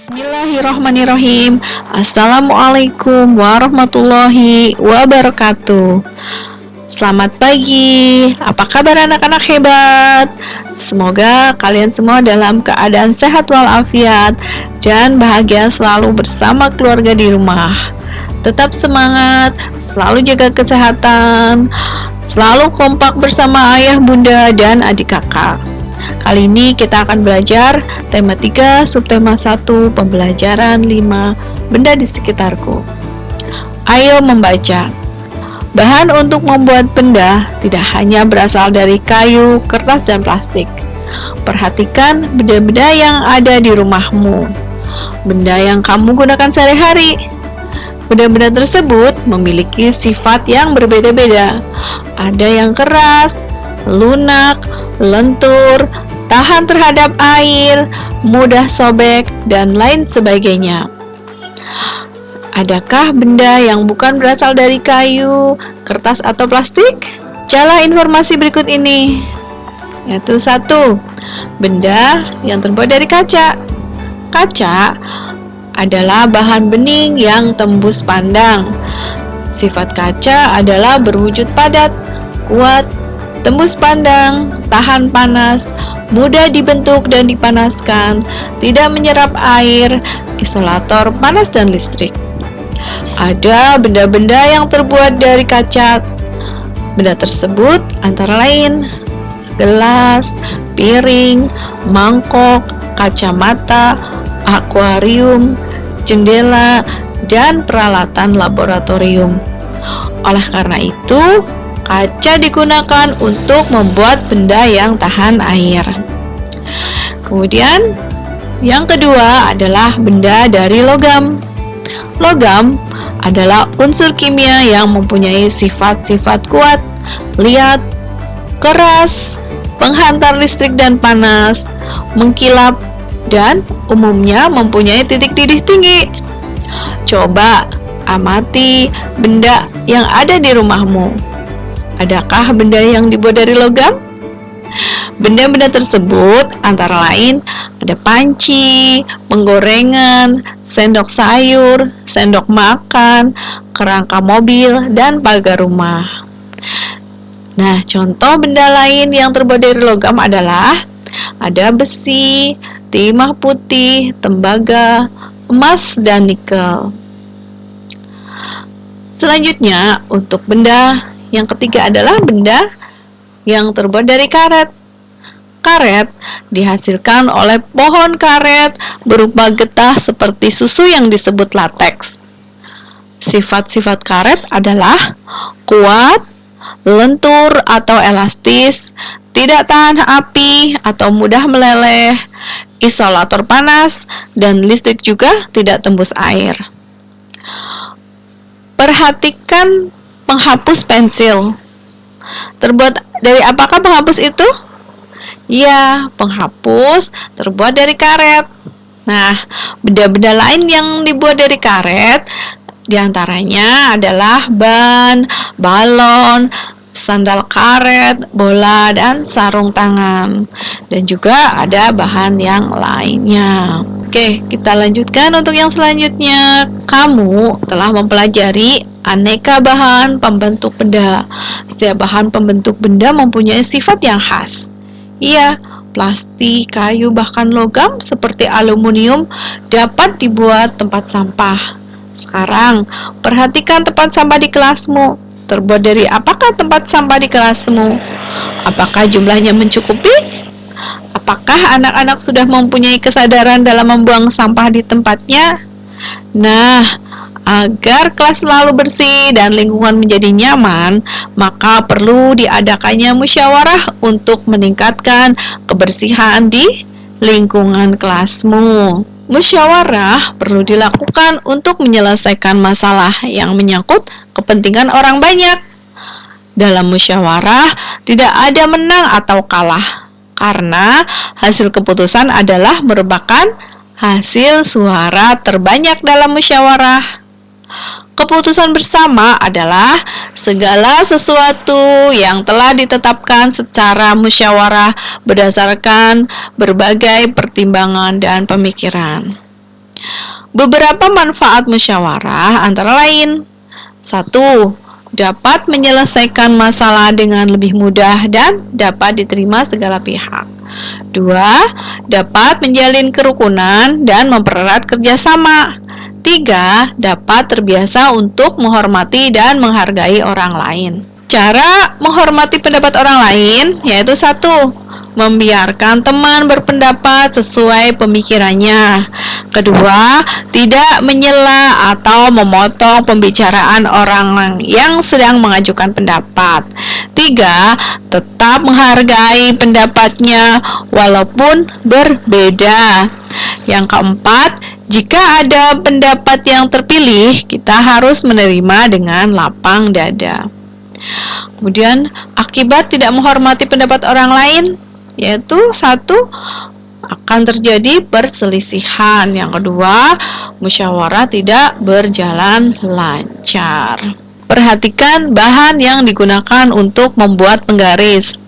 Bismillahirrahmanirrahim. Assalamualaikum warahmatullahi wabarakatuh. Selamat pagi. Apa kabar anak-anak hebat? Semoga kalian semua dalam keadaan sehat walafiat dan bahagia selalu bersama keluarga di rumah. Tetap semangat, selalu jaga kesehatan, selalu kompak bersama ayah, bunda, dan adik kakak. Kali ini kita akan belajar tema 3, subtema 1, pembelajaran 5, benda di sekitarku. Ayo membaca. Bahan untuk membuat benda tidak hanya berasal dari kayu, kertas, dan plastik. Perhatikan benda-benda yang ada di rumahmu. Benda yang kamu gunakan sehari-hari. Benda-benda tersebut memiliki sifat yang berbeda-beda. Ada yang keras, lunak, lentur, tahan terhadap air, mudah sobek, dan lain sebagainya. Adakah benda yang bukan berasal dari kayu, kertas, atau plastik? Bacalah informasi berikut ini. Yaitu 1. Benda yang terbuat dari kaca. Kaca adalah bahan bening yang tembus pandang. Sifat kaca adalah berwujud padat, kuat, tembus pandang, tahan panas, mudah dibentuk dan dipanaskan, tidak menyerap air, isolator panas dan listrik. Ada benda-benda yang terbuat dari kaca. Benda tersebut antara lain gelas, piring, mangkok, kacamata, akuarium, jendela, dan peralatan laboratorium. Oleh karena itu, kaca digunakan untuk membuat benda yang tahan air. Kemudian, yang kedua adalah benda dari logam. Logam adalah unsur kimia yang mempunyai sifat-sifat kuat, liat, keras, penghantar listrik dan panas, mengkilap, dan umumnya mempunyai titik didih tinggi. Coba amati benda yang ada di rumahmu. Adakah benda yang dibuat dari logam? Benda-benda tersebut antara lain ada panci, penggorengan, sendok sayur, sendok makan, kerangka mobil, dan pagar rumah. Nah, contoh benda lain yang terbuat dari logam adalah ada besi, timah putih, tembaga, emas, dan nikel. Selanjutnya, untuk benda yang ketiga adalah benda yang terbuat dari karet. Karet dihasilkan oleh pohon karet berupa getah seperti susu yang disebut lateks. Sifat-sifat karet adalah kuat, lentur atau elastis, tidak tahan api atau mudah meleleh, isolator panas, dan listrik juga tidak tembus air. Perhatikan penghapus pensil. Terbuat dari apakah penghapus itu? Ya, penghapus terbuat dari karet. Nah, benda-benda lain yang dibuat dari karet diantaranya adalah ban, balon, sandal karet, bola, dan sarung tangan. Dan juga ada bahan yang lainnya. Oke, kita lanjutkan untuk yang selanjutnya. Kamu telah mempelajari aneka bahan pembentuk benda. Setiap bahan pembentuk benda mempunyai sifat yang khas. Iya, plastik, kayu, bahkan logam seperti aluminium dapat dibuat tempat sampah. Sekarang, perhatikan tempat sampah di kelasmu. Terbuat dari apakah tempat sampah di kelasmu? Apakah jumlahnya mencukupi? Apakah anak-anak sudah mempunyai kesadaran dalam membuang sampah di tempatnya? Nah, agar kelas selalu bersih dan lingkungan menjadi nyaman, maka perlu diadakannya musyawarah untuk meningkatkan kebersihan di lingkungan kelasmu. Musyawarah perlu dilakukan untuk menyelesaikan masalah yang menyangkut kepentingan orang banyak. Dalam musyawarah, tidak ada menang atau kalah, karena hasil keputusan adalah merupakan hasil suara terbanyak dalam musyawarah. Keputusan bersama adalah segala sesuatu yang telah ditetapkan secara musyawarah berdasarkan berbagai pertimbangan dan pemikiran. Beberapa manfaat musyawarah antara lain: 1. Dapat menyelesaikan masalah dengan lebih mudah dan dapat diterima segala pihak. 2. Dapat menjalin kerukunan dan mempererat kerjasama. 3. Dapat terbiasa untuk menghormati dan menghargai orang lain. Cara menghormati pendapat orang lain yaitu 1. Membiarkan teman berpendapat sesuai pemikirannya. 2. Tidak menyela atau memotong pembicaraan orang yang sedang mengajukan pendapat. 3. Tetap menghargai pendapatnya walaupun berbeda. Yang keempat, jika ada pendapat yang terpilih, kita harus menerima dengan lapang dada. Kemudian, akibat tidak menghormati pendapat orang lain, yaitu 1. Akan terjadi perselisihan. Yang kedua, musyawarah tidak berjalan lancar. Perhatikan bahan yang digunakan untuk membuat penggaris.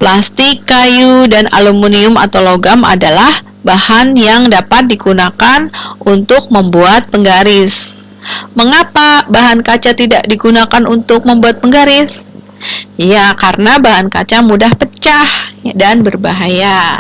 Plastik, kayu, dan aluminium atau logam adalah bahan yang dapat digunakan untuk membuat penggaris. Mengapa bahan kaca tidak digunakan untuk membuat penggaris? Ya, karena bahan kaca mudah pecah dan berbahaya.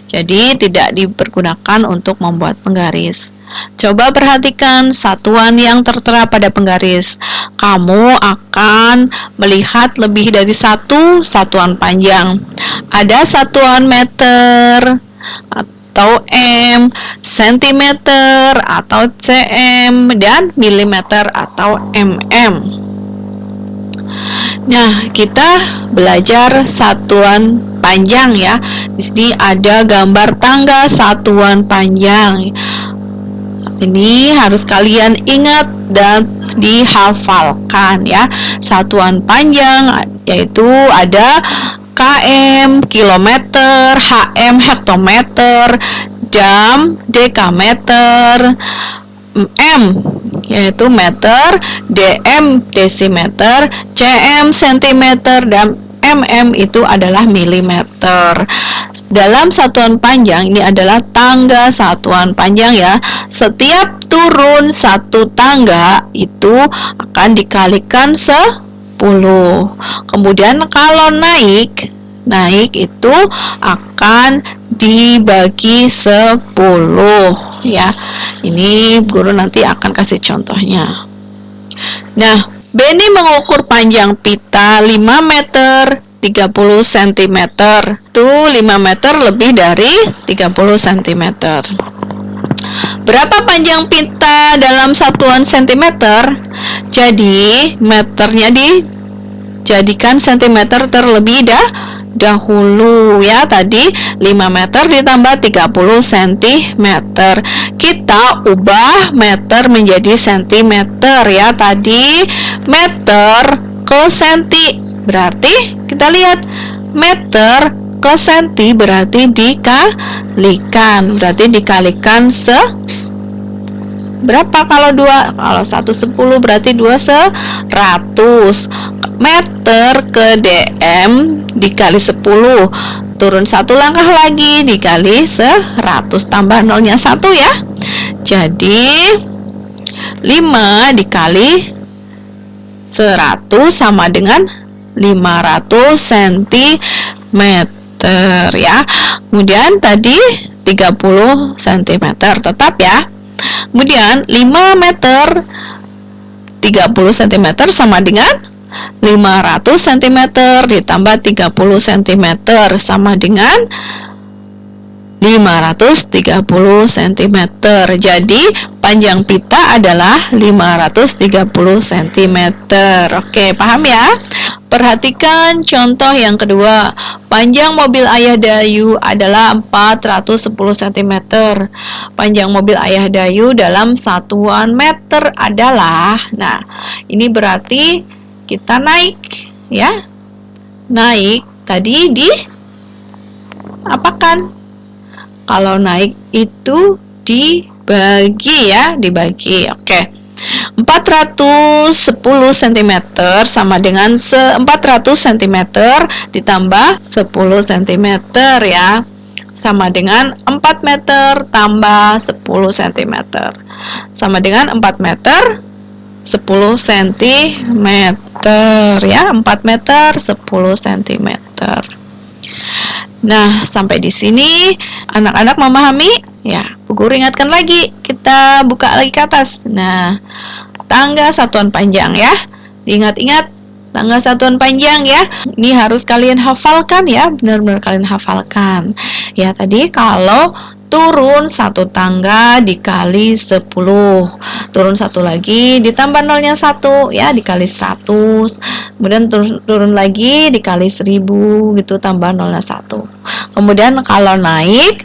Jadi tidak dipergunakan untuk membuat penggaris. Coba perhatikan satuan yang tertera pada penggaris. Kamu akan melihat lebih dari satu satuan panjang. Ada satuan meter atau m, sentimeter atau cm, dan milimeter atau mm. Nah, kita belajar satuan panjang ya. Di sini ada gambar tangga satuan panjang. Ini harus kalian ingat dan dihafalkan ya. Satuan panjang yaitu ada km, kilometer, hm, hektometer, jam, dekameter, m yaitu meter, dm desimeter, cm sentimeter, dan mm itu adalah milimeter. Dalam satuan panjang ini adalah tangga satuan panjang ya. Setiap turun satu tangga itu akan dikalikan 10. Kemudian kalau naik itu akan dibagi 10 ya. Ini guru nanti akan kasih contohnya. Nah, Benny mengukur panjang pita 5 meter 30 cm. Itu 5 meter lebih dari 30 cm. Berapa panjang pita dalam satuan centimeter? Jadi, meternya dijadikan sentimeter terlebih dahulu ya. Tadi 5 meter ditambah 30 cm. Kita ubah meter menjadi sentimeter ya. Tadi meter ke senti. Berarti kita lihat meter ke senti berarti dikalikan. Berarti dikalikan berapa kalau 2? Kalau 1 10 berarti 2 100. Meter ke dm dikali 10. Turun 1 langkah lagi dikali 100. Tambah nolnya 1 ya. Jadi 5 dikali 100 sama dengan 500 cm ya. Kemudian tadi 30 cm tetap ya. Kemudian 5 meter 30 cm sama dengan 500 cm ditambah 30 cm sama dengan 530 cm. Jadi panjang pita adalah 530 cm. Oke, paham ya? Perhatikan contoh yang kedua. Panjang mobil Ayah Dayu adalah 410 cm. Panjang mobil Ayah Dayu dalam satuan meter adalah, nah, ini berarti kita naik ya. Naik tadi di apakan? Kalau naik itu dibagi ya, dibagi. Oke. 410 cm sama dengan 400 cm ditambah 10 cm ya. sama dengan 4 meter tambah 10 cm. Sama dengan 4 meter 10 cm ya, 4 meter 10 cm. Nah, sampai di sini anak-anak memahami? Ya, Bu Guru ingatkan lagi, kita buka lagi ke atas. Nah, tangga satuan panjang ya. Diingat-ingat tangga satuan panjang ya. Ini harus kalian hafalkan ya, benar-benar kalian hafalkan. Ya, tadi kalau turun satu tangga dikali 10, turun satu lagi ditambah nolnya 1 ya, dikali 100, kemudian turun lagi dikali 1000 gitu, tambah nolnya 1. Kemudian kalau naik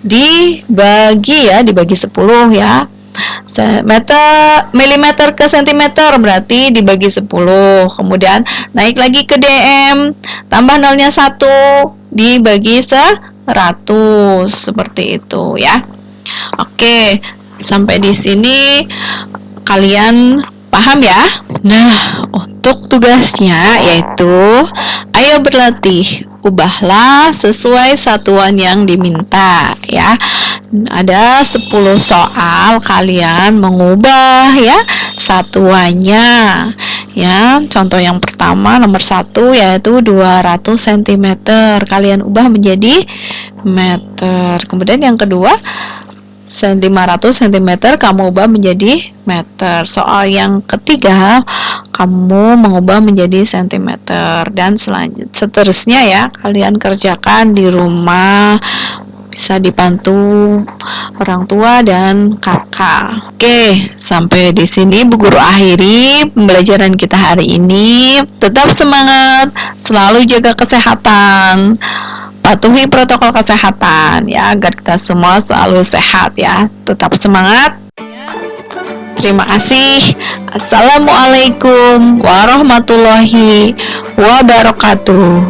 dibagi 10 ya, milimeter ke sentimeter berarti dibagi 10. Kemudian naik lagi ke dm, tambah nolnya 1 dibagi 100, seperti itu ya. Oke, sampai di sini kalian paham ya? Nah, untuk tugasnya yaitu ayo berlatih, ubahlah sesuai satuan yang diminta ya. Ada 10 soal, kalian mengubah ya satuannya ya. Contoh yang pertama nomor 1 yaitu 200 cm, kalian ubah menjadi meter. Kemudian yang kedua 500 cm kamu ubah menjadi meter. Soal yang ketiga kamu mengubah menjadi sentimeter, dan seterusnya ya. Kalian kerjakan di rumah, bisa dibantu orang tua dan kakak. Oke, sampai di sini Bu Guru akhiri pembelajaran kita hari ini. Tetap semangat, selalu jaga kesehatan, patuhi protokol kesehatan ya, agar kita semua selalu sehat ya. Tetap semangat. Terima kasih. Assalamualaikum warahmatullahi wabarakatuh.